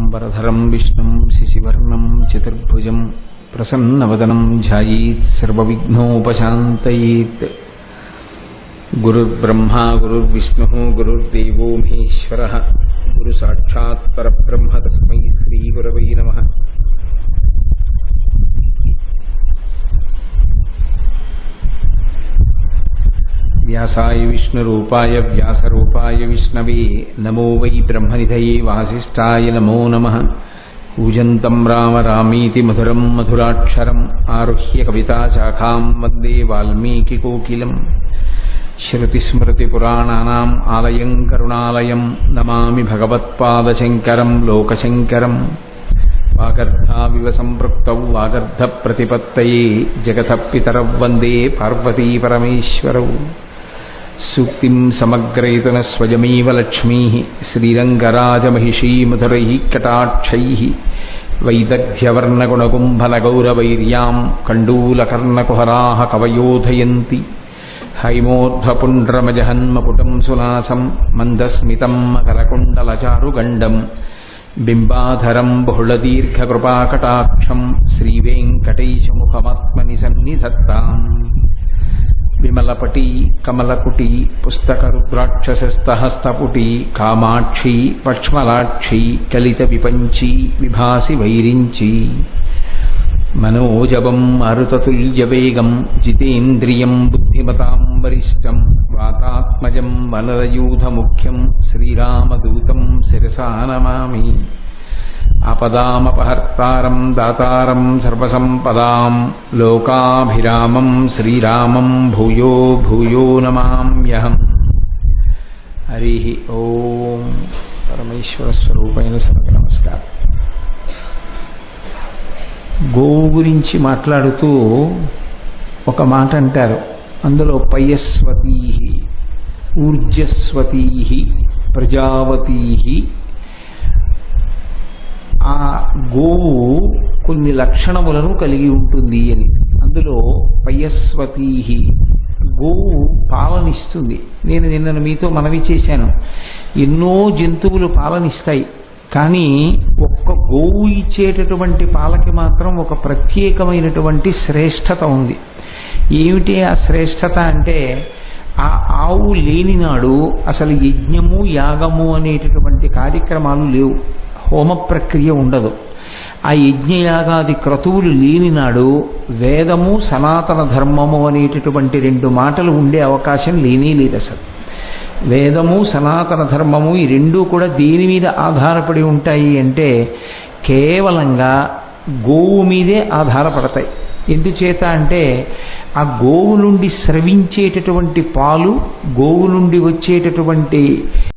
శుక్లాంబరధరం విష్ణుం శశివర్ణం చతుర్భుజం ప్రసన్నవదనం ధ్యాయేత్ సర్వవిఘ్నోపశాంతయేత్. గురుర్బ్రహ్మా గురుర్విష్ణుః గురుర్దేవో మహేశ్వరః గురు సాక్షాత్ పరబ్రహ్మ తస్మై శ్రీ గురవై నమః. వ్యాసాయ విష్ణురూపాయ వ్యాసరూపాయ విష్ణవే నమో వై బ్రహ్మనిధయే వాసిష్ఠాయ నమో నమః. కూజంతం రామ రామీతి మధురం మధురాక్షరం ఆరుహ్య కవితాశాఖాం వందే వాల్మీకికోకిలం. శ్రుతిస్మృతిపురాణానాం ఆలయం కరుణాలయం నమామి భగవత్పాదశంకరం లోకశంకరం. వాగర్ధావివ సంపృక్తౌ వాగర్ధప్రతిపత్తయే జగతః పితరౌ వందే పార్వతీపరమేశ్వరౌ. సూక్తిం సమగ్రయతున స్వయమేవ లక్ష్మీః శ్రీరంగరాజమహిషీ మధురైః కటాక్షైః. వైదగ్ధ్యవర్ణగుణగుంభనగౌరవైర్యాం కండూలకర్ణకుహరాः కవయోధయంతి. హైమోర్ధ్వపుండ్రమజహన్మకుటం సునాసం మందస్మితం మకరకుండలచారుగండం. బింబాధరం బహుళదీర్ఘకృపాకటాక్షం శ్రీవేంకటేశముఖమాత్మని సన్నిధత్తాం. విమలపటీ కమలకుటీ పుస్తకరుద్రాక్షసస్తహస్తపుటీ కామాక్షీ పక్ష్మలాక్షీ కలిత విపంచీ విభాసి వైరించి. మనోజవం మారుతతుల్యవేగం జితేంద్రియం బుద్ధిమతాం వరిష్టం. వాతాత్మజం వనరయూధముఖ్యం శ్రీరామదూతం శిరసా నమామి. ఆపదామపహర్తారం దాతారం సర్వసంపదాం లోకాభిరామం శ్రీరామం భూయో భూయో నమామ్యహం. హరి ఓం. పరమేశ్వర స్వరూపైన సర్వ నమస్కారం. గోవు గురించి మాట్లాడుతూ ఒక మాట అంటారు. అందులో పయస్వతీ ఊర్జస్వతీ ప్రజావతీ. ఆ గోవు కొన్ని లక్షణములను కలిగి ఉంటుంది అని. అందులో పయస్వతీ గోవు పాలనిస్తుంది. నేను నిన్న మీతో మనవి చేశాను, ఎన్నో జంతువులు పాలనిస్తాయి, కానీ ఒక్క గోవు ఇచ్చేటటువంటి పాలకి మాత్రం ఒక ప్రత్యేకమైనటువంటి శ్రేష్టత ఉంది. ఏమిటి ఆ శ్రేష్టత అంటే, ఆ ఆవు లేనినాడు అసలు యజ్ఞము యాగము అనేటటువంటి కార్యక్రమాలు లేవు, హోమ ప్రక్రియ ఉండదు. ఆ యజ్ఞయాగాది క్రతువులు లేనినాడు వేదము సనాతన ధర్మము అనేటటువంటి రెండు మాటలు ఉండే అవకాశం లేనే లేదు. అసలు వేదము సనాతన ధర్మము ఈ రెండూ కూడా దేని మీద ఆధారపడి ఉంటాయి అంటే కేవలంగా గోవు మీదే ఆధారపడతాయి. ఎందుచేత అంటే ఆ గోవు నుండి స్రవించేటటువంటి పాలు, గోవు నుండి వచ్చేటటువంటి